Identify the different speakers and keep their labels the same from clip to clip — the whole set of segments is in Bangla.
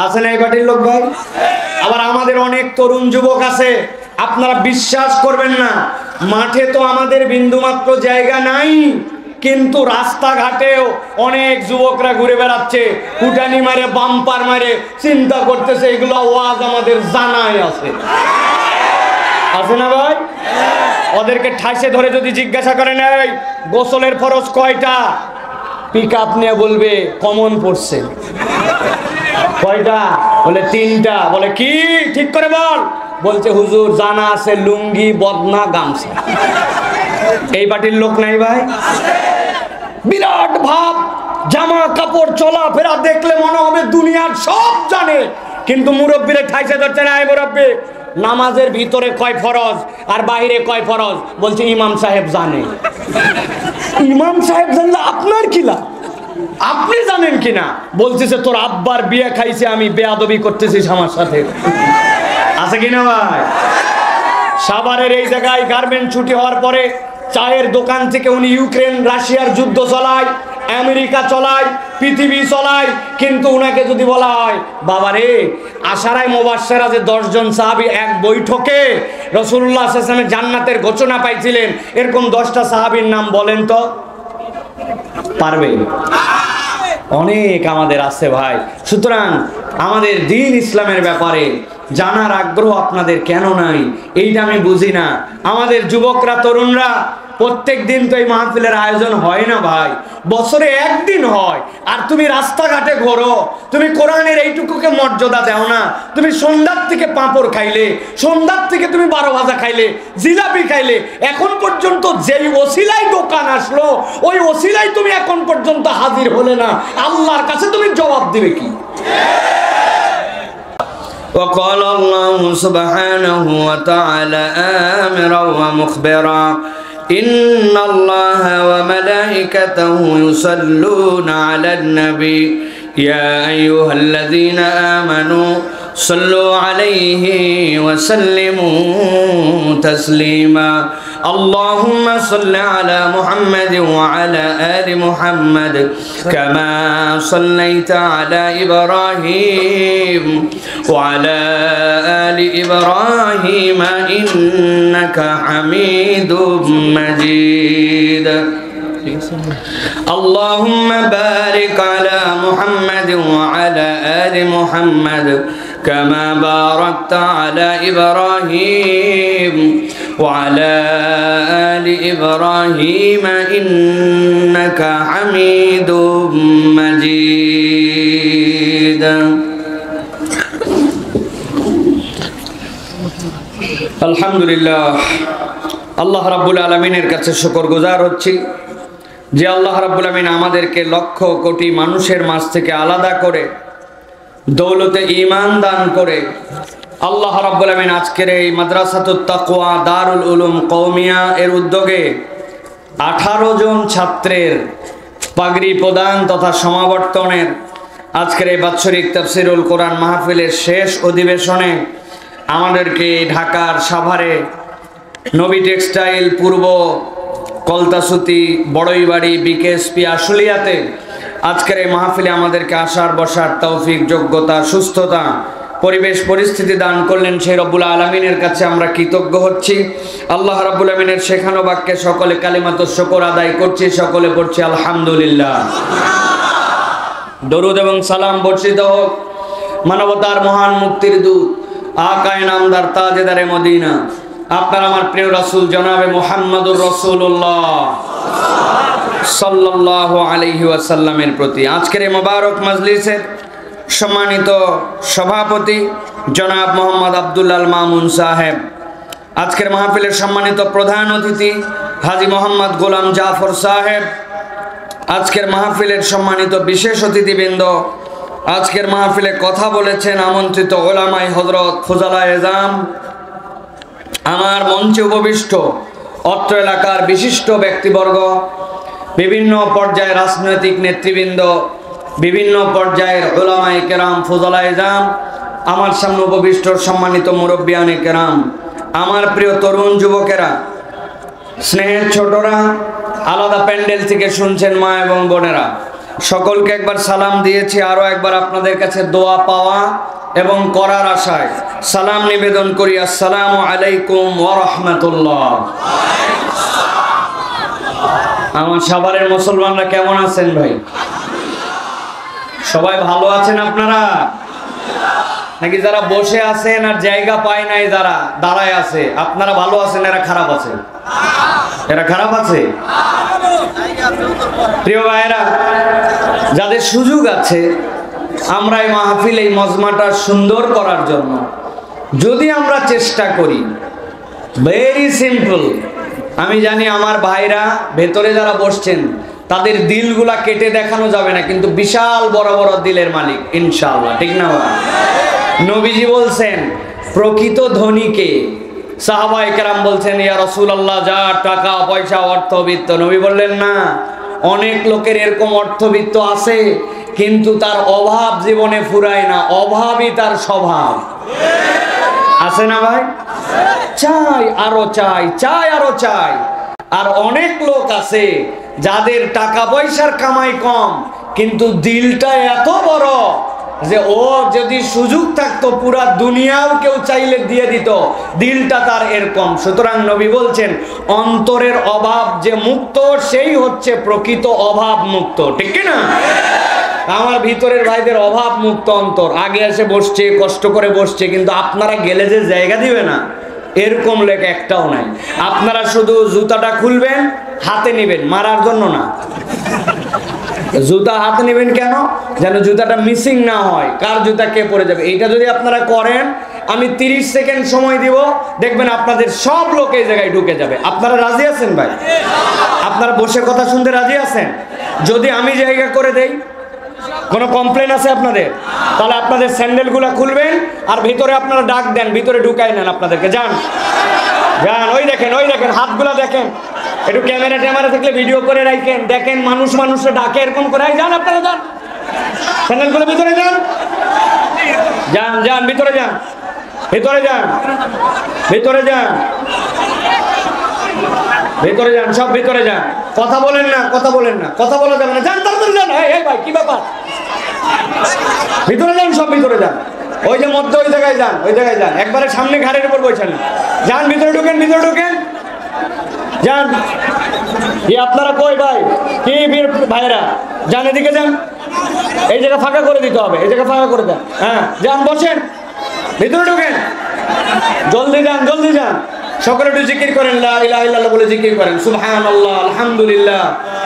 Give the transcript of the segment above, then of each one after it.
Speaker 1: আছে না এই পার্টির লোক ভাই? আবার আমাদের অনেক তরুণ যুবক আছে, আপনারা বিশ্বাস করবেন না, মাঠে তো আমাদের বিন্দুমাত্র জায়গা নাই, কিন্তু রাস্তাঘাটেও অনেক যুবকরা ঘুরে বেড়াচ্ছে, উঠানি মারে বাম্পার মারে, চিন্তা করতেছে এগুলো ওয়াজ আমাদের জানাই আছে। আছে না ভাই? ওদেরকে ঠাইসে ধরে যদি জিজ্ঞাসা করেন এই গোসলের ফরজ কয়টা, পিক আপ নিয়ে বলবে কমন পড়ছে। কয়টা? বলে 3টা। বলে কি ঠিক করে বল? বলছে হুজুর জানা আছে লুঙ্গি, বদনা, গামছা। এই পার্টির লোক নাই ভাই? বিরাট ভাব, জামা কাপড় চলাফেরা দেখলে মনে হবে দুনিয়ার সব জানে, কিন্তু মুরব্বীরে ঠাইসে ধরছে না, এই মুরব্বী নামাজের ভিতরে কয় ফরজ আর বাইরে কয় ফরজ? বলছে ইমাম সাহেব জানে। ইমাম সাহেব জানলে আপনার কি লাভ? আপনি জানেন কিনা? বলতেছে তোর আব্বার বিয়ে খাইছে, আমি বেয়াদবি করতেছিস আমার সাথে। আছে কিনা ভাই? সাভারের এই জায়গায় গার্মেন্ট ছুটি হওয়ার পরে চায়ের দোকান থেকে উনি ইউক্রেন রাশিয়ার যুদ্ধ চালায়, আমেরিকা চলায়, পৃথিবী চলায়, কিন্তু উনাকে যদি বলা হয় বাবা রে আশারায় মুবাশশিরা যে 10 জন সাহাবী এক বৈঠকে রাসূলুল্লাহ সাল্লাল্লাহু আলাইহি ওয়াসাল্লাম জান্নাতের ঘোষণা পাইছিলেন, এরকম 10টা সাহাবীর নাম বলেন তো, পারবে? অনেক আমাদের আছে ভাই। সুতরাং আমাদের দ্বীন ইসলামের ব্যাপারে জানার আগ্রহ আপনাদের কেন নাই এইটা আমি বুঝি না। আমাদের যুবকরা, তরুণরা প্রত্যেক দিন তো এই মাহফিলের আয়োজন হয় না ভাই, বছরে একদিন হয়। আর তুমি রাস্তাঘাটে ঘোরো, তুমি কোরআনের এইটুকুকে মর্যাদা দাও না। তুমি সন্ধ্যার থেকে পাঁপড় খাইলে, সন্ধ্যার থেকে তুমি 12 ভাজা খাইলে, জিলাপি খাইলে, এখন পর্যন্ত যেই ওসিলাই দোকান আসলো ওই ওসিলাই তুমি এখন পর্যন্ত হাজির হলে না, আল্লাহর কাছে তুমি জবাব দিবে কি?
Speaker 2: وقال الله سبحانه وتعالى آمرا ومخبرا إن الله وملائكته يصلون على النبي يا أيها الذين آمنوا صلوا عليه وسلموا تسليما اللهم صل على محمد وعلى آل محمد كما صليت على إبراهيم وعلى آل إبراهيم إنك حميد مجيد اللهم بارك على محمد وعلى آل محمد كما باركت على إبراهيم وعلى آل إبراهيم إنك حميد مجيد আলহামদুলিল্লাহ, আল্লাহ রাব্বুল আলামিনের কাছে শুকরগুজার হচ্ছি যে আল্লাহ রাব্বুল আলামিন আমাদেরকে লক্ষ কোটি মানুষের মাঝ থেকে আলাদা করে দৌলতে ঈমান দান করে আল্লাহ রাব্বুল আলামিন আজকের এই মাদ্রাসাতুত তাকওয়া দারুল উলুম কওমিয়া এর উদ্যোগে 18 জন ছাত্রের পাগড়ি প্রদান তথা সমাবর্তনের আজকের এই বাৎসরিক তাফসীরুল কোরআন মাহফিলের শেষ অধিবেশনে আমাদেরকে ঢাকার সাভারে নবী টেক্সটাইল, পূর্ব কলতাসুতি, বড়ইবাড়ি, বিকেএসপি আশুলিয়াতে আজকের এই মাহফিলে আমাদেরকে আসার বসার তৌফিক, যোগ্যতা, সুস্থতা, পরিবেশ পরিস্থিতি দান করলেন সেই রব্বুল আলামিনের কাছে আমরা কৃতজ্ঞ হচ্ছি। আল্লাহ রাব্বুল আলামিনের শেখানো বাক্যে সকলে কালিমাতুশ শুকর আদায় করছি, সকলে পড়ছি আলহামদুলিল্লাহ। দরুদ এবং সালাম বর্ষিত হোক মানবতার মহান মুক্তির দূত আকায়ে নামদার তাজেদারে মদিনা আপনার আমার প্রিয় রাসূল জনাবে মুহাম্মদুর রাসূলুল্লাহ সাল্লাল্লাহু আলাইহি ওয়াসাল্লামের প্রতি আজকের এই মোবারক মাজলিসের সম্মানিত সভাপতি জনাব মোহাম্মদ আব্দুল্লাহ মামুন সাহেব, আজকের মাহফিলের সম্মানিত প্রধান অতিথি হাজী মোহাম্মদ গোলাম জাফর সাহেব, আজকের মাহফিলের সম্মানিত বিশেষ অতিথিবৃন্দ, আজকের মাহফিলে কথা বলেছেন আমন্ত্রিত ওলামায়ে হযরত, ফুজালায়ে এজাম, আমার মঞ্চে উপবিষ্ট অত্র এলাকার বিশিষ্ট ব্যক্তিবর্গ, বিভিন্ন পর্যায়ের রাজনৈতিক নেতৃবৃন্দ, বিভিন্ন পর্যায়ের উলামায়ে কেরাম, ফুজালায়ে এজাম, আমার সামনে উপবিষ্ট সম্মানিত মুরব্বিয়ানে কেরাম, আমার প্রিয় তরুণ যুবকেরা, স্নেহের ছোটরা, আলাদা প্যান্ডেল থেকে শুনছেন মা এবং বোনেরা, সকলকে একবার সালাম দিয়েছি, আরো একবার আপনাদের কাছে দোয়া পাওয়া এবং করার আশায় সালাম নিবেদন করি। আসসালামু আলাইকুম ওয়া রাহমাতুল্লাহ। আমার সাভারের মুসলমানরা কেমন আছেন ভাই? সবাই ভালো আছেন আপনারা? নাকি যারা বসে আছেন আর জায়গা পায় নাই, যারা দাঁড়ায় আছে, আপনারা ভালো আছেন, এরা খারাপ আছে? এরা খারাপ আছে? প্রিয় ভাইরা, যাদের সুযোগ আছে, আমরা এই মাহফিল, এই মজমাটা সুন্দর করার জন্য যদি আমরা চেষ্টা করি, ভেরি সিম্পল। আমি জানি আমার ভাইরা ভেতরে যারা বসছেন তাদের দিলগুলা কেটে দেখানো যাবে না, কিন্তু বিশাল বড় বড় দিলের মালিক ইনশাআল্লাহ, ঠিক না ভাই? নবীজি বলছেন প্রকৃত ধনীকে, সাহাবায়ে কেরাম বলছেন ইয়া রাসূলুল্লাহ, যার টাকা পয়সা অর্থবিত্ত। নবী বললেন না, অনেক লোকের এরকম অর্থবিত্ত আছে কিন্তু তার অভাব জীবনে ফুরায় না, অভাবই তার স্বভাব। আছে না ভাই? চাই আরো চাই, চাই আরো চাই। আর অনেক লোক আছে যাদের টাকা পয়সার কামাই কম কিন্তু দিলটা এত বড় যে ও যদি সুযোগ থাকতো পুরা দুনিয়াও কেউ চাইলে দিয়ে দিত, দিলটা তার এরকম। সুতরাং নবী বলছেন অন্তরের অভাব যে মুক্ত সেই হচ্ছে প্রকৃত অভাব মুক্ত, ঠিক কি না? আমার ভিতরের ভাইদের অভাব মুক্ত অন্তর, আগে এসে বসছে, কষ্ট করে বসছে, কিন্তু আপনারা গেলে যে জায়গা দিবে না এরকম লেখ একটাও নাই। আপনারা শুধু জুতাটা খুলবেন, হাতে নেবেন, মারার জন্য না। জুতা হাতে নেবেন কেন? যেন জুতাটা মিসিং না হয়, কার জুতা কে পরে যাবে। এইটা যদি আপনারা করেন, আমি 30 সেকেন্ড সময় দিব, দেখবেন আপনাদের সব লোক এই জায়গায় ঢুকে যাবে। আপনারা রাজি আছেন ভাই? আপনারা বসে কথা শুনতে রাজি আছেন? যদি আমি জায়গা করে দেই, কোনো কমপ্লেন আছে আপনাদের? তাহলে আপনাদের স্যান্ডেলগুলো খুলবেন আর ভিতরে আপনারা ডাক দেন, ভিতরে ঢুকাই নেন আপনাদেরকে। যান যান, ওই দেখেন, ওই দেখেন, হাতগুলো দেখেন, একটু ক্যামেরা ট্যামেরা থাকলে ভিডিও করে রাখেন, দেখেন মানুষ মানুষে ডাকে এরকম করে। যান আপনারা, যান, স্যান্ডেলগুলো ভিতরে যান, যান যান, ভিতরে যান, ভিতরে যান, ভিতরে যান, ভিতরে যান, সব ভিতরে যান। কথা বলেন না, কথা বলেন না, কথা বলা যাবে না। যান তাড়াতাড়ি যান। এই ভাই কি ব্যাপার? ভিতরে যান, সব ভিতরে যান। ওই যে মধ্যে ওই জায়গায় যান, ওই জায়গায় যান, একবারে সামনে ঘাড়ের উপর বসেন। যান, ভিতরে ঢুকেন, ভিতরে ঢুকেন, যান। আপনারা কই ভাই? কি ভাইরা, যান, এদিকে যান। এই জায়গা ফাঁকা করে দিতে হবে, এই জায়গা ফাঁকা করে দেন। হ্যাঁ, যান, বসেন, ভিতরে ঢুকেন, জলদি যান, জলদি যান। সকলে একটু জিকির করেন, লা ইলাহা ইল্লাল্লাহ বলে জিকির করেন। সুবহানাল্লাহ, আলহামদুলিল্লাহ,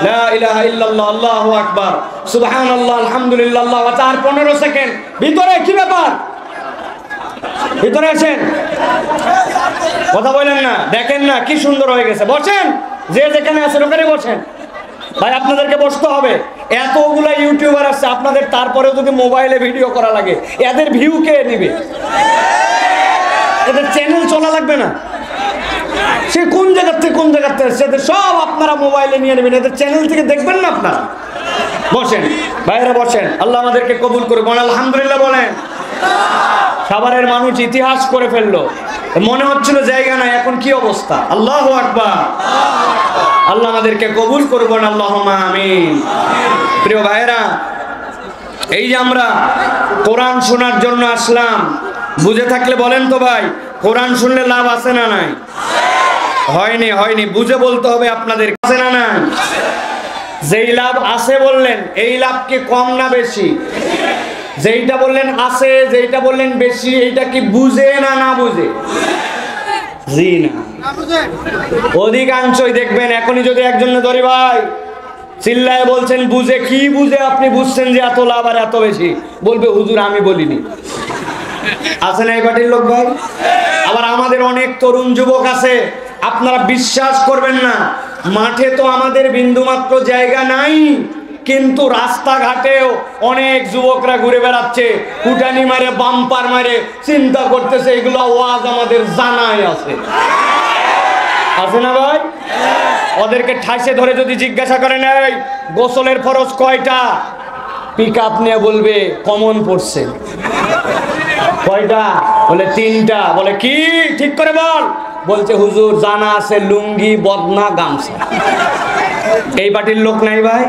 Speaker 2: লা ইলাহা ইল্লাল্লাহ, আল্লাহু আকবার। সুবহানাল্লাহ, আলহামদুলিল্লাহ, আল্লাহু আকবার। 15 সেকেন্ড। ভিতরে কি ব্যাপার? ভিতরে আসেন, কথা বলেন না, দেখেন না কি সুন্দর হয়ে গেছে। বসেন, যে যেখানে আছেন ওখানে বসেন। ভাই আপনাদেরকে বসতে হবে। এতগুলা ইউটিউবার আছে আপনাদের, তারপরেও যদি মোবাইলে ভিডিও করা লাগে, এদের ভিউ কে নিবে? এদের চ্যানেল চলা লাগবে না? সে কোন জায়গার থেকে কোন জায়গার থেকে সেদের সব আপনারা মোবাইলে নিয়ে নেবেন, এদের চ্যানেল থেকে দেখবেন না আপনারা। বসেন ভাইরা, বসেন। আল্লাহ আমাদেরকে কবুল করে। বলেন আলহামদুলিল্লাহ, বলেন। সাভারের মানুষ ইতিহাস করে ফেললো, মনে হচ্ছিল জায়গা নাই, এখন কি অবস্থা! আল্লাহু আকবার। আল্লাহ আমাদেরকে কবুল করবেন, আল্লাহুম্মা আমিন। প্রিয় ভাইরা, এই যে আমরা কোরআন শোনার জন্য আসলাম, বুঝে থাকলে বলেন তো ভাই, কোরআন শুনলে লাভ আছে না নাই? হয়নি, হয়নি, বুঝে বলতে হবে আপনাদের, আছে না নাই? যেই লাভ আছে বললেন, এই লাভ কি কম না বেশি? যেইটা বললেন আছে, যেইটা বললেন বেশি, এইটা কি বুঝে না না বুঝে? জি না, অধিকাংশই দেখবেন এখনই যদি একজন ধরে ভাই চিল্লায় বলছেন বুঝে, কি বুঝে আপনি বুঝছেন যে এত লাভ আর এত বেশি? বলবে হুজুর আমি বলিনি। আছে না এই পার্টির লোক ভাই? আবার আমাদের অনেক তরুণ যুবক আছে, আপনারা বিশ্বাস করবেন না, মাঠে তো আমাদের বিন্দুমাত্র জায়গা নাই, কিন্তু রাস্তাঘাটেও অনেক যুবকরা ঘুরে বেড়াচ্ছে, কুটানি মারে, বাম্পার মারে, চিন্তা করতেছে এগুলো ওয়াজ আমাদের জানাই আছে। আছে না ভাই? ওদেরকে ঠাইসে ধরে যদি জিজ্ঞাসা করেন এই গোসলের ফরজ কয়টা, পিক আপ নিয়ে বলবে কমন পড়ছে। কয়টা? বলে 3টা। বলে কি ঠিক করে বল? বলছে হুজুর জানা আছে লুঙ্গি, বদনা, গামছা। এই পার্টির লোক নাই ভাই?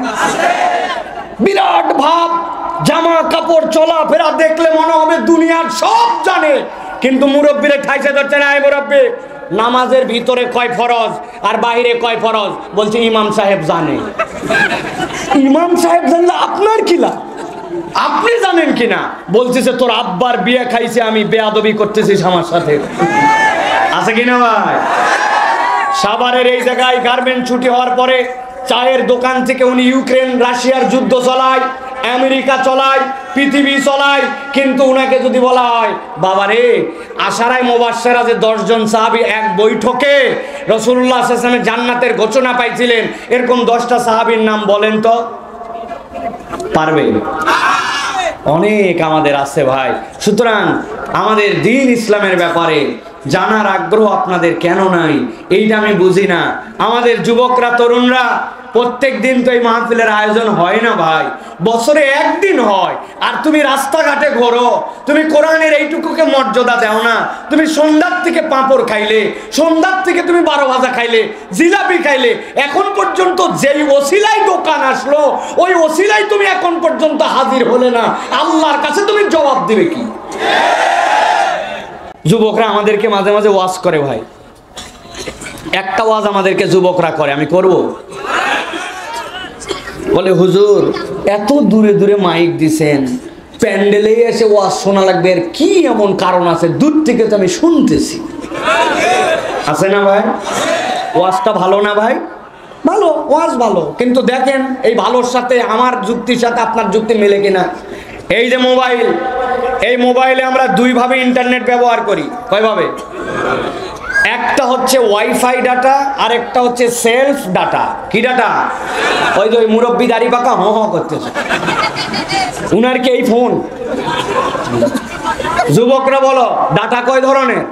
Speaker 1: বিরাট ভাব, জামা কাপড় চলাফেরা দেখলে মনে হবে দুনিয়ার সব জানে, কিন্তু মুরব্বীরে ঠাইসে ধরছে না। মুরব্বী, নামাজের ভিতরে কয় ফরজ আর বাইরে কয় ফরজ? বলছে ইমাম সাহেব জানে। ইমাম সাহেব জানলে আপনার কি লাভ? আপনি জানেন কিনা? বলতেছে তোর আব্বার বিয়ে খাইছে, আমি বেয়াদবি করতেছিস আমার সাথে। আছে কিনা ভাই? সাভারের এই জায়গায় গার্মেন্ট ছুটি হওয়ার পরে চায়ের দোকান থেকে উনি ইউক্রেন রাশিয়ার যুদ্ধ চালায়, আমেরিকা চলায়, পৃথিবী চলায়, কিন্তু উনাকে যদি বলা হয় বাবা রে, আশারায় মুবাশশারা যে 10 জন সাহাবী এক বৈঠকে রাসূলুল্লাহ সাল্লাল্লাহু আলাইহি ওয়াসাল্লাম জান্নাতের ঘোষণা পাইছিলেন, এরকম 10টা সাহাবীর নাম বলেন তো। পারবে? অনেক আমাদের আছে ভাই। সুতরাং আমাদের দ্বীন ইসলামের ব্যাপারে জানার আগ্রহ আপনাদের কেন নাই এইটা আমি বুঝি না। আমাদের যুবকরা, তরুণরা, প্রত্যেক দিন তো এই মাহফিলের আয়োজন হয় না ভাই, বছরে একদিন হয়। আর তুমি রাস্তাঘাটে ঘোরো, তুমি কোরআনের এইটুকুকে মর্যাদা দাও না। তুমি সন্ধ্যার থেকে পাঁপড় খাইলে, সন্ধ্যার থেকে তুমি 12 ভাজা খাইলে, জিলাপি খাইলে, এখন পর্যন্ত যেই ওসিলাই দোকান আসলো ওই ওসিলাই তুমি এখন পর্যন্ত হাজির হলে না, আল্লাহর কাছে তুমি জবাব দিবে কি? যুবকরা আমাদেরকে মাঝে মাঝে ওয়াজ করে ভাই, একটা ওয়াজ আমাদেরকে যুবকরা করে, আমি করব? বলে হুজুর এত দূরে দূরে মাইক দিছেন, প্যান্ডেলে এসে ওয়াজ শোনা লাগবে, এর কি এমন কারণ আছে? দূর থেকে তো আমি শুনতেছি। আছে না ভাই? ওয়াজটা ভালো না ভাই? ভালো, ওয়াজ ভালো, কিন্তু দেখেন এই ভালোর সাথে আমার যুক্তির সাথে আপনার যুক্তি মেলে কিনা। এই যে মোবাইল, এই মোবাইলে আমরা দুইভাবে ইন্টারনেট ব্যবহার করি। কয়ভাবে? একটা হচ্ছে ওয়াইফাই ডাটা, আর একটা হচ্ছে সেলফ ডাটা। কি ডাটা? ওই যে মুরব্বী দাড়ি পাকা হ হ করতেছে, উনার কি এই ফোন? যুবকরা বলো ডাটা কয় ধরনের?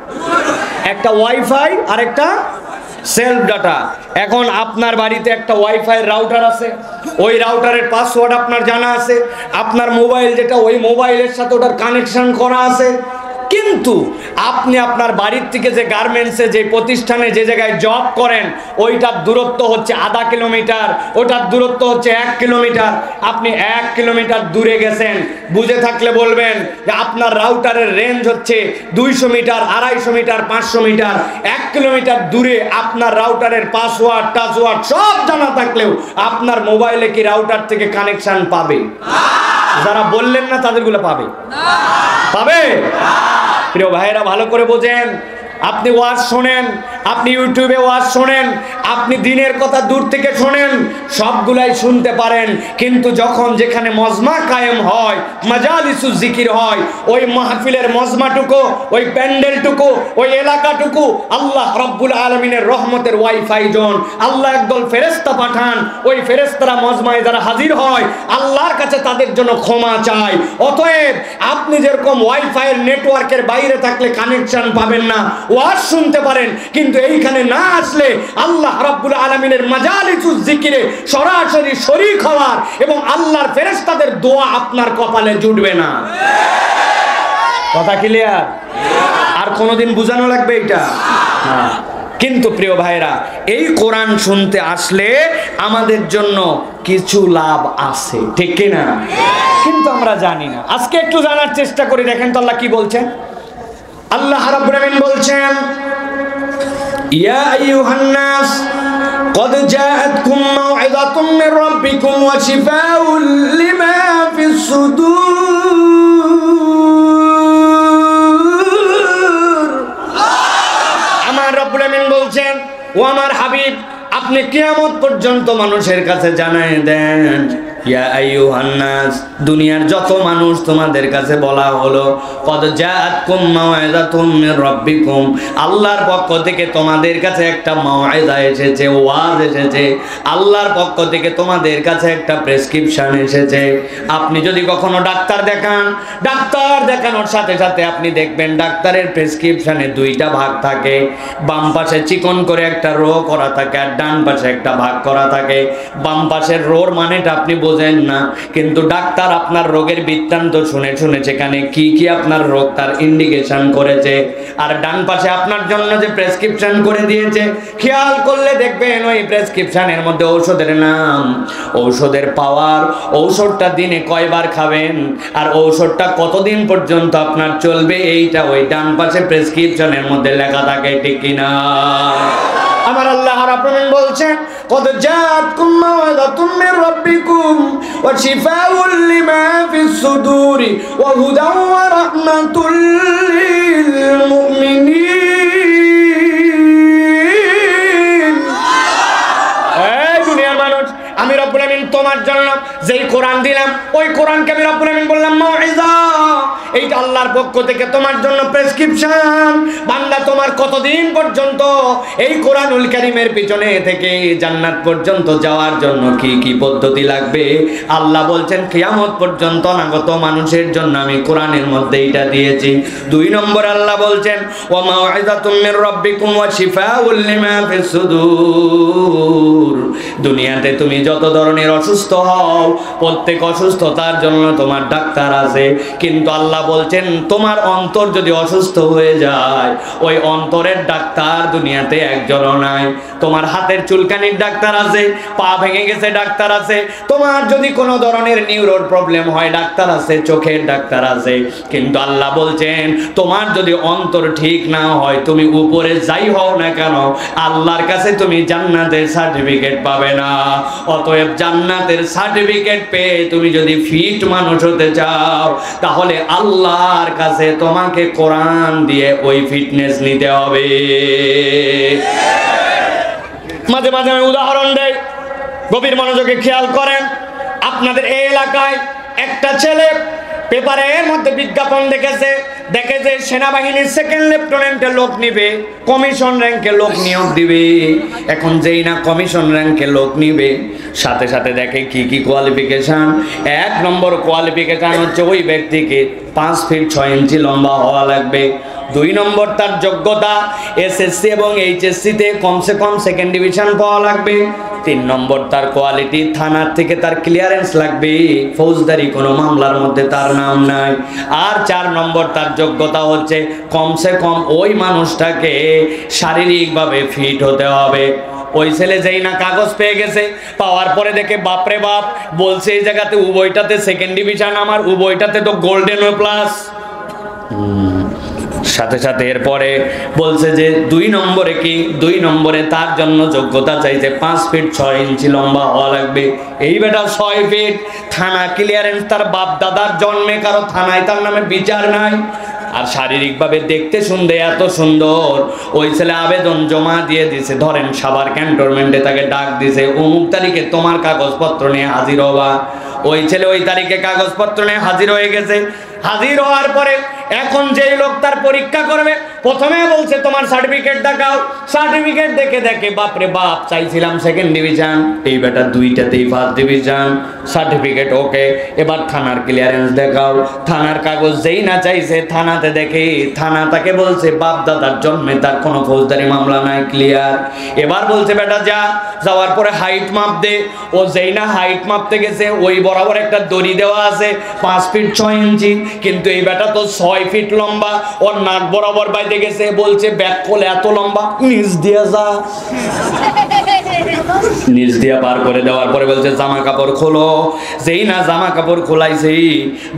Speaker 1: একটা ওয়াইফাই আর একটা সেলফ ডাটা। এখন আপনার বাড়িতে একটা ওয়াইফাই রাউটার আছে, ওই রাউটারের পাসওয়ার্ড আপনার জানা আছে, আপনার মোবাইল যেটা ওই মোবাইলের সাথে ওটার কানেকশন করা আছে, কিন্তু আপনি আপনার বাড়ির থেকে যে গার্মেন্টসে, যে প্রতিষ্ঠানে, যে জায়গায় জব করেন ওইটার দূরত্ব হচ্ছে আধা কিলোমিটার, ওটার দূরত্ব হচ্ছে 1 কিলোমিটার। আপনি 1 কিলোমিটার দূরে গেছেন, বুঝে থাকলে বলবেন যে আপনার রাউটারের রেঞ্জ হচ্ছে 200 মিটার, 250 মিটার, 500 মিটার। 1 কিলোমিটার দূরে আপনার রাউটারের পাসওয়ার্ড টাসওয়ার্ড সব জানা থাকলেও আপনার মোবাইলে কি রাউটার থেকে কানেকশন পাবে? যারা বললেন না তাদেরগুলো পাবে? পাবে? প্রিয় ভাইরা ভালো করে বোঝেন, আপনি ওয়াজ শোনেন, আপনি ইউটিউবে ওয়াজ শোনেন, আপনি দিনের কথা দূর থেকে শোনেন, সবগুলাই শুনতে পারেন, কিন্তু যখন যেখানে মজমা কায়েম হয়, মাজালিসুজ জিকির হয়, ওই মাহফিলের মজমাটুকু, ওই প্যান্ডেলটুকু, ওই এলাকাটুকু আল্লাহ রাব্বুল আলামিনের রহমতের ওয়াইফাই জোন। আল্লাহ একদল ফেরেশতা পাঠান, ওই ফেরেশতারা মজমায় যারা হাজির হয় আল্লাহর কাছে তাদের জন্য ক্ষমা চায়। অতএব আপনি যেরকম ওয়াইফাইয়ের নেটওয়ার্কের বাইরে থাকলে কানেকশন পাবেন না, ওয়াজ শুনতে পারেন, কিন্তু এইখানে না আসলে আল্লাহ রাব্বুল আলামিনের মাজালিসুজ জিকিরে সরাসরি শরীক হওয়ার এবং আল্লাহর ফেরেশতাদের দোয়া আপনার কপালে জুটবে না। কথা ক্লিয়ার? আর কোনোদিন বুঝানো লাগবে এটা? হ্যাঁ। কিন্তু প্রিয় ভাইরা, এই কোরআন শুনতে আসলে আমাদের জন্য কিছু লাভ আছে, ঠিক কিনা? কিন্তু আমরা জানি না। আজকে একটু জানার চেষ্টা করি, দেখেন তো আল্লাহ কি বলছেন। আল্লাহ রাব্বুল আলামিন বলছেন, ইয়া আইয়ুহান নাস قد جاءتكم موعظة من ربكم وشفاء لما في الصدور। আমার রব্বুল আমিন বলছেন, ও আমার হাবিব, আপনি কিয়ামত পর্যন্ত মানুষের কাছে জানায় দেন, ইয়া আইয়ুহান নাস, দুনিয়ার যত মানুষ তোমাদের কাছে বলা হলো, কদ জাআতকুম মাউইযাতুম মির রাব্বিকুম, আল্লাহর পক্ষ থেকে তোমাদের কাছে একটা মাউইযা এসেছে, ওয়াজ এসেছে, আল্লাহর পক্ষ থেকে তোমাদের কাছে একটা প্রেসক্রিপশন এসেছে। আপনি যদি কখনো ডাক্তার দেখান, ডাক্তার দেখানোর সাথে সাথে আপনি দেখবেন ডাক্তারের প্রেসক্রিপশনে 2টা ভাগ থাকে, বাম পাশে চিকন করে একটা রো করা থাকে আর ডান পাশে একটা ভাগ করা থাকে। বাম পাশের রোর মানেটা আপনি
Speaker 2: বোঝেন না, কিন্তু ডাক্তার আপনার রোগের বৃত্তান্ত শুনে শুনে সেখানে কি কি আপনার রোগ তার ইন্ডিকেশন করেছে, আর ডান পাশে আপনার জন্য যে প্রেসক্রিপশন করে দিয়েছে, খেয়াল করলে দেখবেন ওই প্রেসক্রিপশনের মধ্যে ঔষধের নাম, ঔষধের পাওয়ার, ঔষধটা দিনে কয়বার খাবেন, আর ঔষধটা কতদিন পর্যন্ত আপনার চলবে, এইটা ওই ডান পাশে প্রেসক্রিপশনের মধ্যে লেখা থাকে, ঠিক কিনা?
Speaker 1: আমার আল্লাহ রাব্বুল আলামিন বলছেন, কদ জাআতকুম মাওয়াযাতুম মির রাব্বিকুম ওয়া শিফাউল লিমা ফিস সুদুরি ওয়া হুদাও ওয়া রাহমাতুল লিল মুমিনিন। এই দুনিয়ার মানুষ, আমি রব্বুল আলামিন তোমার জন্য যেই কোরআন দিলাম, ওই কোরআনকে আমি রব্বুল আলামিন বললাম মাউইজা, এইটা আল্লাহর পক্ষ থেকে তোমার জন্য প্রেসক্রিপশন। বান্দা, তোমার কতদিন পর্যন্ত এই কোরআনুল কারীমের পিছনে থেকে জান্নাত পর্যন্ত যাওয়ার জন্য কি কি পদ্ধতি লাগবে, আল্লাহ বলছেন কিয়ামত পর্যন্ত নাগত মানুষের জন্য আমি কোরআনের মধ্যে এটা দিয়েছি। 2 নম্বর আল্লাহ বলছেন, ওয়া মাউইজাতুম মির রাব্বিকুম ওয়া শিফাউল লিমা ফিস সুদূর। দুনিয়াতে তুমি যত ধরনের অসুস্থ হও, প্রত্যেক অসুস্থতার জন্য তোমার ডাক্তার আছে, কিন্তু আল্লাহ বলছেন তোমার অন্তর যদি অসুস্থ হয়ে যায়, ওই অন্তরের ডাক্তার দুনিয়াতে একজনও নাই। তোমার হাতের চুলকানির ডাক্তার আছে, পা ভেঙে গেছে ডাক্তার আছে, তোমার যদি কোনো ধরনের নিউরোর প্রবলেম হয় ডাক্তার আছে, চোখের ডাক্তার আছে, কিন্তু আল্লাহ বলছেন তোমার যদি অন্তর ঠিক না হয়, তুমি উপরে যাই হও না কেন, আল্লাহর কাছে তুমি জান্নাতের সার্টিফিকেট পাবে না। অতএব জান্নাতের সার্টিফিকেট পেয়ে তুমি যদি ফিট মানুষ হতে চাও, তাহলে আল্লাহর কাছে তোমাকে কোরআন দিয়ে ওই ফিটনেস নিতে হবে। মাঝে মাঝে আমি উদাহরণ দেই, গভীর মনোযোগে খেয়াল করেন। আপনাদের এই এলাকায় একটা ছেলে পেপারের মধ্যে বিজ্ঞাপন দেখে যে সেনাবাহিনীর 2nd লেফটেন্যান্টের লোক নিবে, কমিশন র্যাঙ্কে লোক নিয়োগ দিবে। এখন যেই না কমিশন র্যাঙ্কে লোক নিবে, সাথে সাথে দেখে কি কি কোয়ালিফিকেশন। 1 নম্বর কোয়ালিফিকেশন হচ্ছে ওই ব্যক্তিকে 5 ফিট 6 ইঞ্চি লম্বা হওয়া লাগবে। 2 নম্বর তার যোগ্যতা, এসএসসি এবং এইচএসসিতে কমসে কম 2nd ডিভিশন পাওয়া লাগবে। 3 নম্বর তার কোয়ালিটি, থানার থেকে তার ক্লিয়ারেন্স লাগবে, ফৌজদারি কোনো মামলার মধ্যে তার নাম নাই। আর 4 নম্বর তার যোগ্যতা হচ্ছে কমসে কম ওই মানুষটাকে শারীরিকভাবে ফিট হতে হবে। ওই ছেলে যেই না কাগজ পেয়ে গেছে, পাওয়ার পরে দেখে বাপরে বাপ, বলছে এই জায়গাতে উভয়টাতে 2nd ডিভিশন, আমার উভয়টাতে তো গোল্ডেন প্লাস। সাথে সাথে এরপরে বলছে যে 2 নম্বরে কি, 2 নম্বরে তার জন্য যোগ্যতা চাইছে 5 ফিট 6 ইঞ্চি লম্বা হওয়া লাগবে। এই বেটা 6 ফিট, থানা ক্লিয়ারেন্স, তার বাপ দাদার জন্মে কারো থানায় তার নামে বিচার নাই। আর শারীরিকভাবে দেখতে শুনতে এত সুন্দর, ওই ছেলে আবেদন জমা দিয়ে দিছে, ধরেন সাভার ক্যান্টনমেন্টে তাকে ডাক দিছে, অমুক তারিখে তোমার কাগজপত্র নিয়ে হাজির হবা। ওই ছেলে ওই তারিখে কাগজপত্র নিয়ে হাজির হয়ে গেছে। হাজির হওয়ার পরে এখন যেই লোক তার পরীক্ষা করবে, প্রথমে বলছে তোমার সার্টিফিকেট দেখাও। সার্টিফিকেট দেখে বাপরে বাপ, চাইছিলাম 2nd ডিভিশন, এই বেটা 2টাতেই 1st ডিভিশন। সার্টিফিকেট ওকে, এবার থানার ক্লিয়ারেন্স দেখাও। থানার কাগজ যেই না চাইছে, থানাতে দেখে থানা তাকে বলছে বাপ দাদার জন্মে তার কোনো ফৌজদারি মামলা নাই, ক্লিয়ার। এবার বলছে বেটা যাওয়ার পরে হাইট মাপ দে। ও যেই না হাইট মাপতে গেছে, ওই বরাবর একটা দড়ি দেওয়া আছে 5 ফিট 6 ইঞ্চি, কিন্তু এই বেটা তো 6 ফিট লম্বা, ওর নাক বরাবর বাইতে গেছে। বলছে ব্যাক কোল এত লম্বা, নিচ দিয়ে যা। নিচ দিয়ে পার করে দেওয়ার পরে বলছে জামা কাপড় খোলো। যেই না জামা কাপড় খোলাইছে,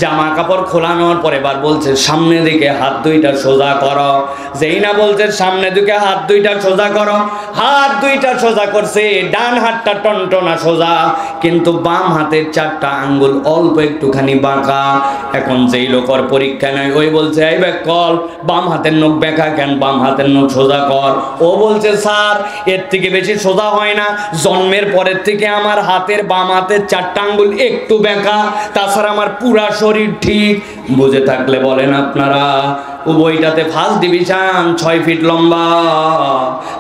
Speaker 1: জামা কাপড় খোলানোর পরে এবার বলছে সামনে দিকে হাত 2টা সোজা করো। যেই না বলছে সামনে দিকে হাত 2টা সোজা করো, হাত 2টা সোজা করছে, ডান হাতটা টনটনা সোজা, কিন্তু বাম হাতের 4টা আঙ্গুল অল্প একটুখানি বাঁকা। এখন যেই লোকর পরীক্ষা নেয়, ওই বলছে এই ব্যাক কল, বাম হাতের নখ বেঁকা কেন, বাম হাতের নখ সোজা কর। ও বলছে স্যার এর থেকে বেশি সোজা হয় না, জন্মের পরের থেকে আমার হাতের বাম হাতের 4টা আঙ্গুল একটু বেঁকা, তাছাড়া আমার পুরা শরীর ঠিক। বুঝে থাকলে বলেন আপনারা, উভয়টাতে 1st ডিভিশন, 6 ফিট লম্বা,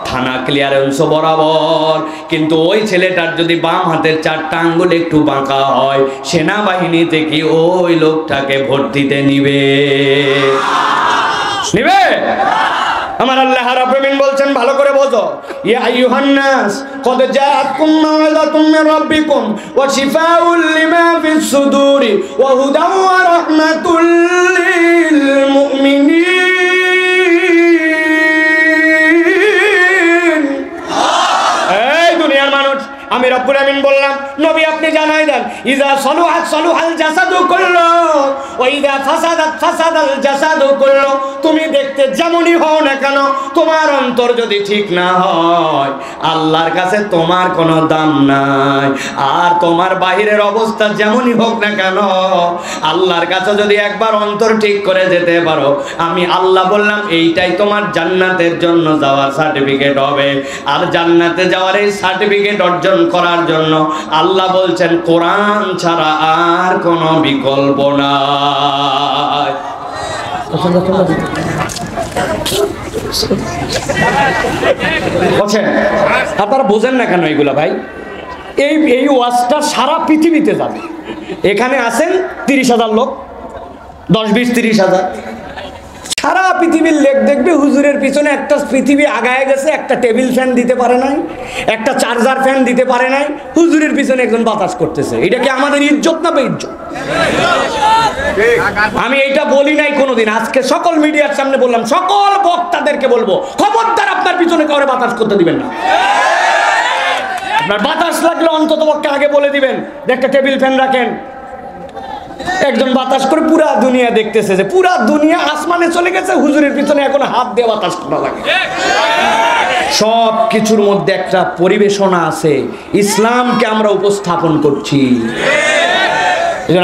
Speaker 1: থানা ক্লিয়ারেন্স বরাবর। কিন্তু ওই ছেলেটার যদি বাম হাতের 4টা আঙ্গুল একটু বাঁকা হয়, সেনাবাহিনীতে কি ওই লোকটাকে ভর্তিতে নিবে? আমার আল্লাহ রাব্বুল আলামিন বলছেন ভালো করে বোঝো, ইয়া আইয়ুহান নাস কদ জাআতকুম মাউইযাতুম মির রাব্বিকুম ওয়া শিফাউল লিমা ফিস সুদুরি ওয়া হুদাও ওয়া রাহমাতুল লিল মুমিনিন। এই দুনিয়ার মানুষ, আমি রব্বুল আমিন বললাম নবী আপনি জানাই দেন, ইজা সলুহাত সলুহাল জাসাদু কুল্লু ওয়া ইজা ফাসাদাত ফাসাদাল জাসাদু কুল্লু। তুমি দেখতে যেমনই হও না কেন, তোমার অন্তর যদি ঠিক না হয় আল্লাহর কাছে তোমার কোনো দাম নাই। আর তোমার বাহিরের অবস্থা যেমনই হোক না কেন, আল্লাহর কাছে যদি একবার অন্তর ঠিক করে যেতে পারো, আমি আল্লাহ বললাম এইটাই তোমার জান্নাতের জন্য যাওয়ার সার্টিফিকেট হবে। আর জান্নাতে যাওয়ার এই সার্টিফিকেট অর্জন করার জন্য আল্লাহ বলছেন কোরআন ছাড়া আর কোনো বিকল্প নাই। আপনারা বোঝেন না কেন এইগুলা ভাই? এই ওয়াজটা সারা পৃথিবীতে যাবে। এখানে আছেন 30,000 লোক, 10-20-30,000, সারা পৃথিবীর লেক দেখবে হুজুরের পিছনে একটা পৃথিবী আগায় গেছে, একটা টেবিল ফ্যান দিতে পারে নাই, একটা চার্জার ফ্যান দিতে পারে নাই, হুজুরের পিছনে একজন বাতাস করতেছে। এটা কি আমাদের ইজ্জত না বেইজ্জত? আমি এইটা বলি নাই কোনোদিন, আজকে সকল মিডিয়ার সামনে বললাম, সকল বক্তাদেরকে বলবো খবরদার আপনার পিছনে কাউরে বাতাস করতে দিবেন না। আপনার বাতাস লাগলে অন্তত পক্ষে আগে বলে দিবেন যে একটা টেবিল ফ্যান রাখেন। একজন বাতাস করে পুরা দুনিয়া দেখতেছে যে পুরা দুনিয়া আসমানে চলে গেছে, হুজুরের পিছনে এখন হাত দিয়ে বাতাস করা লাগে। সব কিছুর মধ্যে একটা পরিবেশনা আছে, ইসলামকে আমরা উপস্থাপন করছি।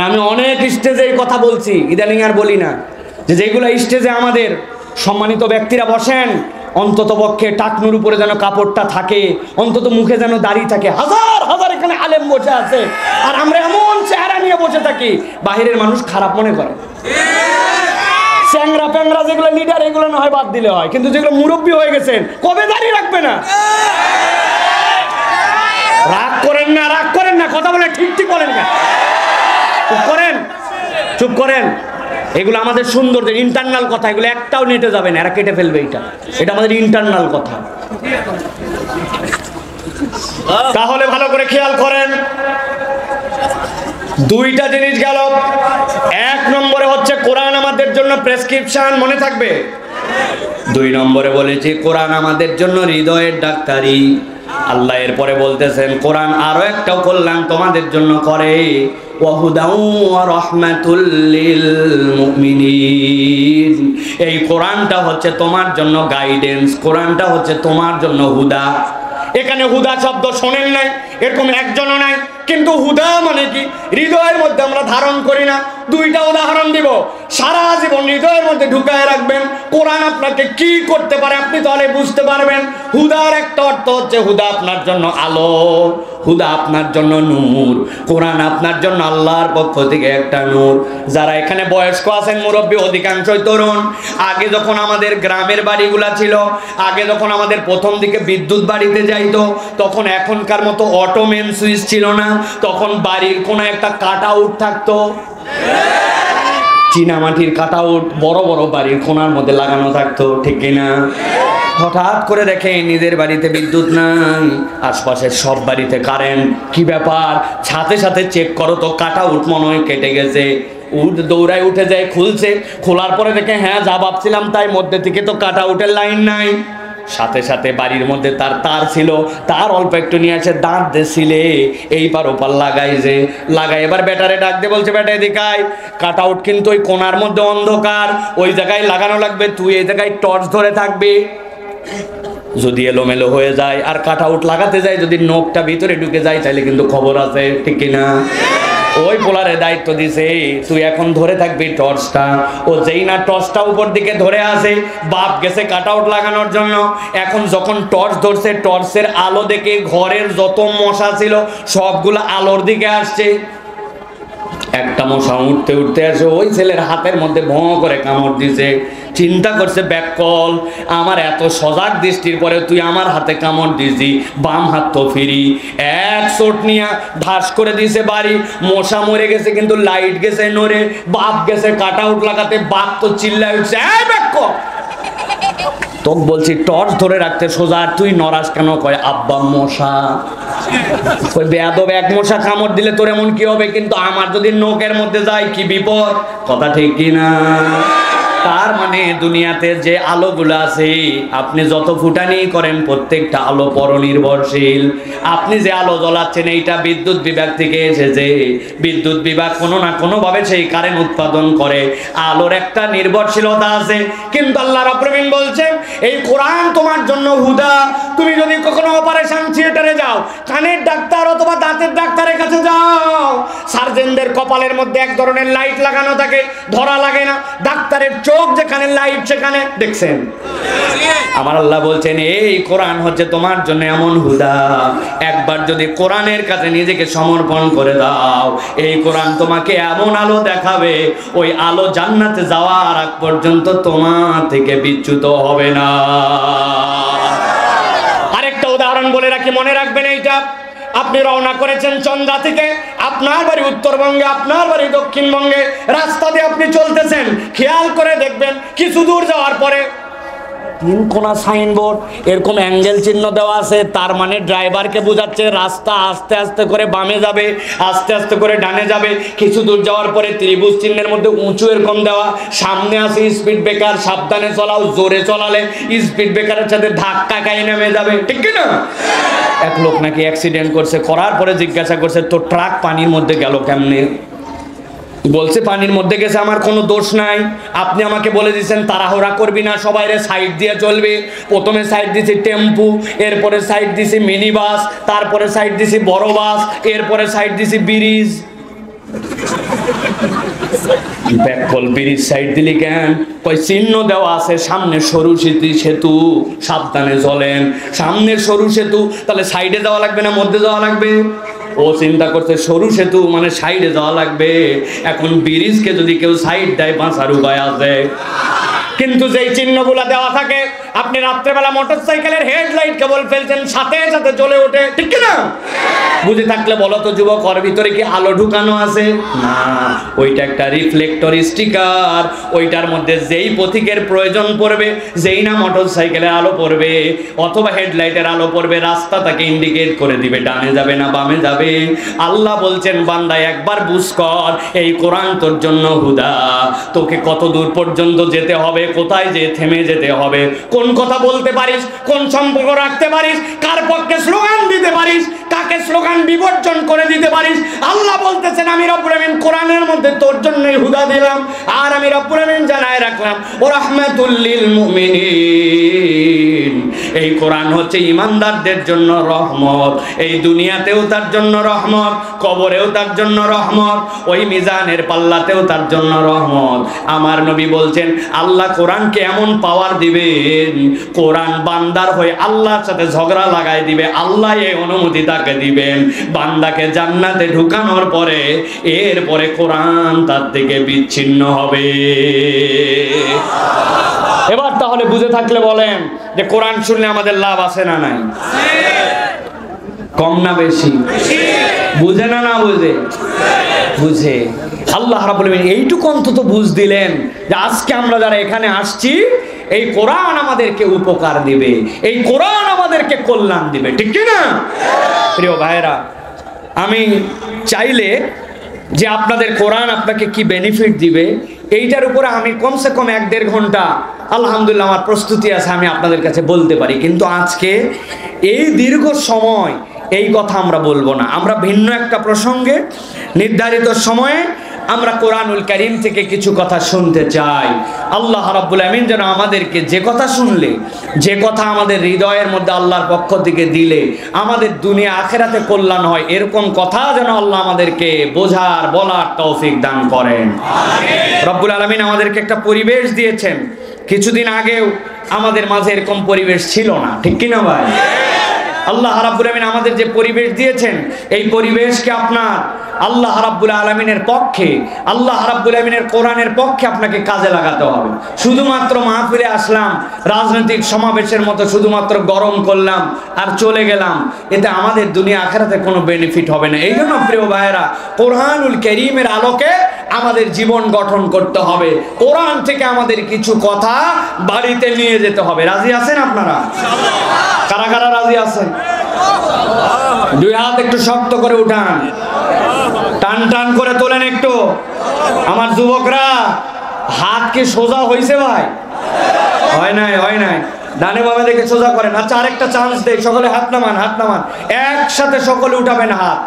Speaker 1: আমি অনেক স্টেজে এই কথা বলছি, ইদানিং আর বলি না, যে যেগুলো স্টেজে আমাদের সম্মানিত ব্যক্তিরা বসেন, অন্তত পক্ষে টাকনুর উপরে যেন কাপড়টা থাকে, অন্তত মুখে যেন দাড়ি থাকে। হাজার হাজার এখানে আলেম বসে আছে, আর আমরা এমন চেহারা নিয়ে বসে থাকি, বাহিরের মানুষ খারাপ মনে করে। চ্যাংরা প্যাংরা যেগুলো লিডার, এগুলো না হয় বাদ দিলে হয়, কিন্তু যেগুলো মুরব্বী হয়ে গেছেন কবে দাড়ি রাখবে না? রাগ করেন না, রাগ করেন না, কথা বলে ঠিক ঠিক বলেন না, চুপ করেন, চুপ করেন। এগুলো আমাদের সৌন্দর্যের ইন্টারনাল কথা, এগুলো একটাও নেটে যাবে না, এরা কেটে ফেলবে। এটা আমাদের ইন্টারনাল কথা। তাহলে ভালো করে খেয়াল করেন, দুইটা জিনিস গেল। এক নম্বরে হচ্ছে কোরআন আমাদের জন্য প্রেসক্রিপশন, মনে থাকবে। 2 নম্বরে বলেছি কোরআন আমাদের জন্য হৃদয়ের ডাক্তারি। আল্লাহ এরপরে বলতেছেন কোরআন আরো একটাও কল্যাণ তোমাদের জন্য করে, ওয়াহুদাউ ওয়া রাহমাতুল লিল মুমিনিন। এই কোরআনটা হচ্ছে তোমার জন্য গাইডেন্স, কোরআনটা হচ্ছে তোমার জন্য হুদা। এখানে হুদা শব্দ শোনেন নাই, এরকম একজনও নাই, কিন্তু হুদা মানে কি হৃদয়ের মধ্যে আমরা ধারণ করি না। 2টা উদাহরণ দিব, সারা জীবন হৃদয়ের মধ্যে ঢুকায় রাখবেন। কোরআন আপনাকে কি করতে পারে আপনি তাহলে বুঝতে পারবেন। হুদার একটা অর্থ হচ্ছে হুদা আপনার জন্য আলো, হুদা আপনার জন্য নূর। কোরআন আপনার জন্য আল্লাহর পক্ষ থেকে একটা নূর। যারা এখানে বয়স্ক আছেন, মুরব্বী, অধিকাংশই তরুণ। আগে যখন আমাদের গ্রামের বাড়িগুলা ছিল, আগে যখন আমাদের প্রথম দিকে বিদ্যুৎ বাড়িতে যাইতো, তখন এখনকার মতো অটো মেন সুইচ ছিল না। তখন বাড়ির কোনো একটা কাট আউট থাকতো, চীনামাটির কাট আউট, বড় বড় বাড়ির কোণার মধ্যে লাগানো থাকতো, ঠিক কিনা? হঠাৎ করে দেখে নিজের বাড়িতে বিদ্যুৎ নাই, আশপাশের সব বাড়িতে কারেন্ট। কি ব্যাপার? সাথে সাথে চেক করো তো, কাট আউট মনে হয় কেটে গেছে। দৌড়ায় উঠে যায়, খুলছে, খোলার পরে দেখে হ্যাঁ যা ভাবছিলাম তাই, মধ্যে থেকে তো কাট আউটের লাইন নাই। সাথে সাথে বাড়ির মধ্যে তার ছিল, তার অল্প একটু নিয়ে আসে দাঁত দিছিলে, এইবার ওপার লাগাই, যে লাগাই এবার ব্যাটারে ডাক দিয়ে বলছে, ব্যাটা এদিকে আয়, কাট আউট কিন্তু ওই কোণার মধ্যে অন্ধকার, ওই জায়গায় লাগানো লাগবে, তুই এই জায়গায় টর্চ ধরে থাকবি। যদি এলোমেলো হয়ে যায় আর কাট আউট লাগাতে যায়, যদি নখটা ভিতরে ঢুকে যায়, তাহলে কিন্তু খবর আছে, ঠিক কিনা? ওই পোলারে দায়িত্ব দিছে, তুই এখন ধরে থাকবি টর্চটা। ও যেই না টর্চটা উপর দিকে ধরে আসে, বাপ গেছে কাট আউট লাগানোর জন্য। এখন যখন টর্চ ধরছে, টর্চের আলো দেখে ঘরের যত মশা ছিল সবগুলো আলোর দিকে আসছে। একটা মশা উঠতে উঠতে আসে, ওই ছেলের হাতের মধ্যে ভঁ করে কামড় দিছে। চিন্তা করছে, ব্যাককল, আমার এত সজাগ দৃষ্টির পরে তুই আমার হাতে কামড় দিছি, বাম হাত তো ফিরি। এক চোট নিয়ে ধাস করে দিছে বাড়ি। মশা মরে গেছে কিন্তু লাইট গেছে নড়ে। বাপ গেছে কাট আউট লাগাতে, বাপ তো চিল্লায় উঠছে, এই ব্যাককল,
Speaker 2: তোকে বলছি টর্চ ধরে রাখতে সোজা, আর তুই নরাজ কেন? কয় আব্বা মশা। ওই বেয়াদব এক মশা কামড় দিলে তোর এমন কি হবে, কিন্তু আমার যদি নোকের মধ্যে যায় কি বিপদ। কথা ঠিক কিনা? তার মানে দুনিয়াতে যে আলোগুলো আছে, আপনি যত ফুটানি করেন প্রত্যেকটা আলো পরনির্ভরশীল। আপনি যে আলো জ্বলাচ্ছেন এইটা বিদ্যুৎ বিভাগ থেকে এসেছে। বিদ্যুৎ বিভাগ কোনো না কোনো ভাবে সেই কারেন্ট উৎপাদন করে। আলোর একটা নির্ভরশীলতা আছে। কিন্তু আল্লাহ রাব্বুল আলামিন বলছেন এই কোরআন তোমার জন্য হুদা। তুমি যদি কখনো অপারেশন থিয়েটারে যাও, কানের ডাক্তার অথবা দাঁতের ডাক্তারের কাছে যাও, সার্জনদের কপালের মধ্যে এক ধরনের লাইট লাগানো থাকে, ধরা লাগে না। ডাক্তারের চোখ যেখানে, লাইট সেখানে। দেখছেন? আমার আল্লাহ বলছেন এই কোরআন হচ্ছে তোমার জন্য এমন হুদা। একবার যদি কোরআনের কাছে নিজেকে সমর্পণ করে দাও, এই কোরআন তোমাকে এমন আলো দেখাবে, ওই আলো জান্নাতে যাওয়ার আগ পর্যন্ত তোমার থেকে বিচ্যুত হবে না। আরেকটা উদাহরণ বলে রাখি, মনে রাখবেন এইটা। আপনি রওনা করেছেন চন্দ্রা থেকে, আপনার বাড়ি উত্তরবঙ্গে, আপনার বাড়ি দক্ষিণবঙ্গে। রাস্তা দিয়ে আপনি চলতেছেন, খেয়াল করে দেখবেন কিছু দূর যাওয়ার পরে তিন কোনা সাইনবোর্ড, এরকম অ্যাঙ্গেল চিহ্ন দেওয়া আছে। তার মানে ড্রাইভারকে বোঝাচ্ছে রাস্তা আস্তে আস্তে করে বামে যাবে, আস্তে আস্তে করে ডানে যাবে। কিছু দূর যাওয়ার পরে ত্রিভুজ চিহ্নের মধ্যে উঁচু এরকম দেওয়া, সামনে আছে স্পিড ব্রেকার, সাবধানে চলাও, জোরে চলালে স্পিড ব্রেকারের সাথে ধাক্কা খাই নেমে যাবে। ঠিক না? এক লোক নাকি অ্যাক্সিডেন্ট করছে, করার পরে জিজ্ঞাসা করছে তো ট্রাক পানির মধ্যে গেল কেমনে? বলছে পানির মধ্যে গেছে, আমার কোনো দোষ নাই। আপনি আমাকে বলে দিয়েছেন তাড়াহুড়া করবি না, সবাইরে সাইড দিয়ে চলবে। প্রথমে সাইড দিছি টেম্পু, এরপরে সাইড দিছি মিনি বাস, তারপরে সাইড দিছি বড় বাস, এরপরে সাইড দিছি ব্রিজ। ব্যাকল ব্রিজ সাইড দিলি কেন? কই চিহ্ন দেওয়া আছে সামনে সরু সেতু, সাবধানে চলেন। সামনে সরু সেতু, তাহলে সাইডে যাওয়া লাগবে না মধ্যে যাওয়া লাগবে? ও চিন্তা করছে সরু সেতু মানে সাইডে যাওয়া লাগবে। এখন ব্রিজকে যদি কেউ সাইড দেয় বাঁচার উপায় আছে। কিন্তু যেই চিহ্নগুলো দেওয়া থাকে, আপনি রাত্রেবেলা মোটরসাইকেলের হেডলাইট কেবল ফেলছেন, সাথে সাথে জ্বলে ওঠে। ঠিক না? বুঝে থাকলে বলো তো যুবক, ওর ভিতরে কি আলো ঢুকানো আছে? না, ওইটা একটা রিফ্লেক্টর স্টিকার। ওইটার মধ্যে যেই পথিকের প্রয়োজন পড়বে, যেই না মোটরসাইকেলের আলো পড়বে অথবা হেডলাইটের আলো পড়বে, রাস্তা তাকে ইন্ডিকেট করে দিবে, ডানে যাবে না বামে যাবে। আল্লাহ বলছেন বান্দা একবার বুঝ কর, এই কোরআন তোর জন্য হুদা। তোকে কত দূর পর্যন্ত যেতে হবে, কোথায় যে থেমে যেতে হবে, কোন কথা বলতে পারিস, কোন সম্পর্ক রাখতে পারিস, কার পক্ষে স্লোগান দিতে পারিস, কাকে স্লোগান বিবর্জন করে দিতে পারিস। আল্লাহ বলতেছেন আমি রব্বুল আমিন কোরআনের মধ্যে তোর জন্যই হুদা দিলাম। আর আমি রব্বুল আমিন জানায় রাখলাম ও রাহমাতুল লিল মুমিনিন। এই কোরআন হচ্ছে ইমানদারদের জন্য রহমত। এই দুনিয়াতেও তার জন্য রহমত, কবরেও তার জন্য রহমত, ওই মিজানের পাল্লাতেও তার জন্য রহমত। আমার নবী বলছেন আল্লাহ কোরআনকে এমন পাওয়ার দিবেন, কোরআন বান্দার হয়ে আল্লাহর সাথে ঝগড়া লাগাই দিবে। আল্লাহ এই অনুমতি তাকে দিবেন, বান্দাকে জান্নাতে ঢুকানোর পরে এরপরে কোরআন তার থেকে বিচ্ছিন্ন হবে। এবার তাহলে বুঝে থাকলে বলেন যে কোরআন শুনলে আমাদের লাভ আছে না নাই? কম না বেশি? বুঝে না না বুঝে? বুঝে। আল্লাহ রাব্বুল আলামিন এইটুকু অন্তত বুঝ দিলেন যে আজকে আমরা যারা এখানে আসছি, এই কোরআন আমাদেরকে উপকার দিবে, এই কোরআন আমাদেরকে কল্যাণ দিবে। ঠিক কি না? প্রিয় ভাইরা, আমি চাইলে যে আপনাদের কোরআন আপনাকে কি বেনিফিট দিবে এইটার উপরে আমি কমসে কম 1-1.5 ঘন্টা আলহামদুলিল্লাহ আমার প্রস্তুতি আছে, আমি আপনাদের কাছে বলতে পারি। কিন্তু আজকে এই দীর্ঘ সময় এই কথা আমরা বলবো না। আমরা ভিন্ন একটা প্রসঙ্গে নির্ধারিত সময়ে আমরা কোরআনুল কারীম থেকে কিছু কথা শুনতে চাই। আল্লাহ রাব্বুল আমিন যেন আমাদেরকে যে কথা শুনলে, যে কথা আমাদের হৃদয়ের মধ্যে আল্লাহর পক্ষ থেকে দিলে আমাদের দুনিয়া আখিরাতে কল্যাণ হয়, এরকম কথা যেন আল্লাহ আমাদেরকে বোঝার বলার তৌফিক দান করেন। আমিন। রব্বুল আলামিন আমাদেরকে একটা পরিবেশ দিয়েছেন। কিছুদিন আগেও আমাদের মাঝে এরকম পরিবেশ ছিল না। ঠিক কি না ভাই? আল্লাহ রাব্বুল আমিন আমাদের যে পরিবেশ দিয়েছেন, এই পরিবেশকে আপনার আল্লাহ রাব্বুল আলামিনের পক্ষে, আল্লাহ রাব্বুল আলামিনের কোরআনের পক্ষে আপনাকে কাজে লাগাতে হবে। শুধুমাত্র মাহফিলে আসলাম, রাজনৈতিক সমাবেশের মতো শুধুমাত্র গরম করলাম আর চলে গেলাম, এতে আমাদের দুনিয়া আখিরাতে কোনো বেনিফিট হবে না। এই জন্য প্রিয় ভাইয়েরা, কোরআনুল কারীমের আলোকে
Speaker 1: আমাদের জীবন গঠন করতে হবে। কোরআন থেকে আমাদের কিছু কথা বাড়িতে নিয়ে যেতে হবে। রাজি আছেন আপনারা? কারা কারা রাজি আছেন? দুই হাত একটু শক্ত করে উঠান, টান টান করে তোলেন একটু। আমার যুবকরা, হাত কি সোজা হয়েছে ভাই? হয় নাই, হয় নাই। ডানে বামে দেখে সোজা করেন। আচ্ছা, আরেকটা চান্স দেই, সকলে হাত নামান, হাত নামান, একসাথে সকলে উঠাবেন হাত।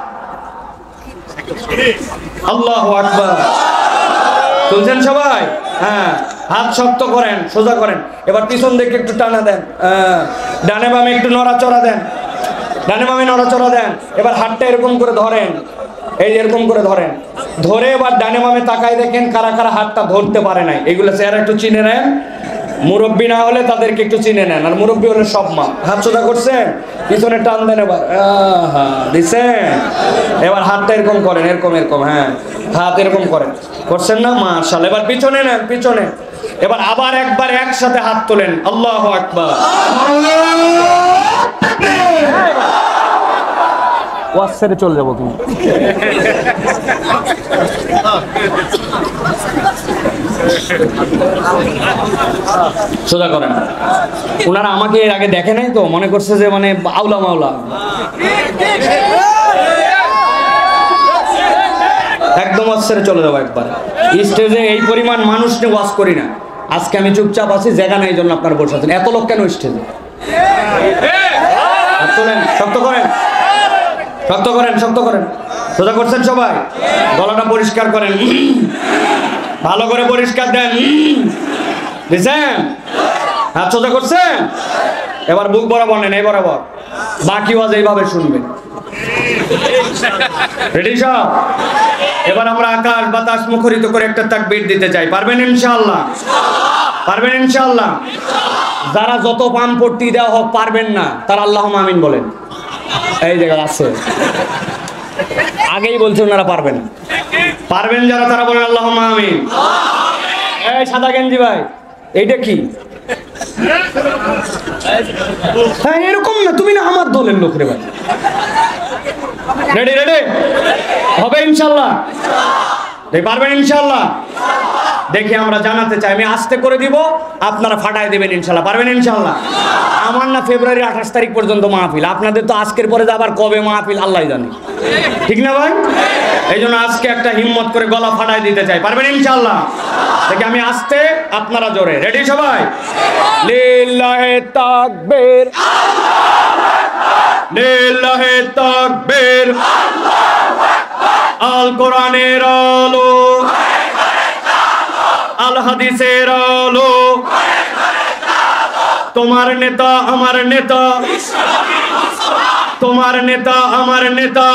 Speaker 1: আল্লাহু আকবার। তুলছেন সবাই? হ্যাঁ, হাত শক্ত করেন, সোজা করেন। এবার পিছন দিকে একটু টানা দেন, ডানে বামে একটু নড়াচড়া দেন, ডানে বামে নড়াচড়া দেন। এবার হাতটা এরকম করে ধরেন, এই এরকম করে ধরেন, ধরে এবার ডানে বামে তাকায় দেখেন কারা কারা হাতটা ধরতে পারে নাই। এগুলো চেহারা একটু চিনে নেন। মুরব্বী না হলে তাদেরকে একটু চিনে নেন, আর মুরব্বী হলে সব মা। হাত সোজা করছেন, পিছনে টান দেন, এবার দিচ্ছেন। এবার হাতটা এরকম করেন, এরকম এরকম, হ্যাঁ, হাত এরকম করেন, করছেন না? মাশাআল্লাহ। এবার পিছনে নেন, পিছনে। এবার আবার একবার একসাথে হাত তোলেন, আল্লাহু আকবার। ওয়াজ ছেড়ে চলে যাবো তুমি। সোজা করেন। ওনারা আমাকে এর আগে দেখে নাই তো, মনে করছে যে মানে আউলা মাওলা। একদম ওয়াজ ছেড়ে চলে যাবো একবার। স্টেজে এই পরিমাণ মানুষ নিয়ে ওয়াজ করি না। আজকে আমি চুপচাপ আছি, জায়গা নাই, জন্য আপনারা বসে আছেন। এত লোক কেন স্টেজে? শক্ত করেন, শক্ত করেন, শক্ত করেন। সোজা করছেন সবাই? গলাটা পরিষ্কার করেন, ভালো করে পরিষ্কার দেন, বুঝছেন? হাত সোজা করছেন? এবার বুক বরাবর নেন, এই বরাবর। বাকি ওয়াজ এইভাবে শুনবেন। রেডি সব? এবার আমরা আকাশ বাতাস মুখরিত করে একটা তাকবীর দিতে চাই। পারবেন ইনশাআল্লাহ? পারবেন ইনশাআল্লাহ? যারা যত পাম পট্টি দেওয়া হোক পারবেন না, তারা আল্লাহুম্মা আমিন বলেন। এই জায়গা আছে, আগেই বলছে ওনারা পারবেন। পারবেন যারা, তারা বলেন আল্লাহুম্মা আমিন। এই সাদা গেঞ্জি ভাই, এইটা কি? হ্যাঁ, এরকম না, তুমি না আমার দলের লোক রে ভাই। রেডি রেডি হবে ইনশাআল্লাহ? পারবেন ইনশাআল্লাহ? দেখে আমরা জানাতে চাই। আমি আস্তে করে দিব, আপনারা ফাটায় দেবেন ইনশাআল্লাহ। পারবেন ইনশাআল্লাহ? আমার না ফেব্রুয়ারি 28 তারিখ পর্যন্ত মাহফিল। আপনাদের তো আজকের পরে আবার কবে মাহফিল আল্লাহ জানে, ঠিক না ভাই? এই জন্য আজকে একটা হিম্মত করে গলা ফাটায় দিতে চাই। পারবেন ইনশাআল্লাহ? দেখে আমি আস্তে, আপনারা জোরে। রেডি সবাই? লিল্লাহি তাকবীর, লিল্লাহি তাকবীর, আল কোরআনের আলো, আল হাদিসের আলো, তোমার নেতা আমার নেতা, তোমার নেতা আমার নেতা।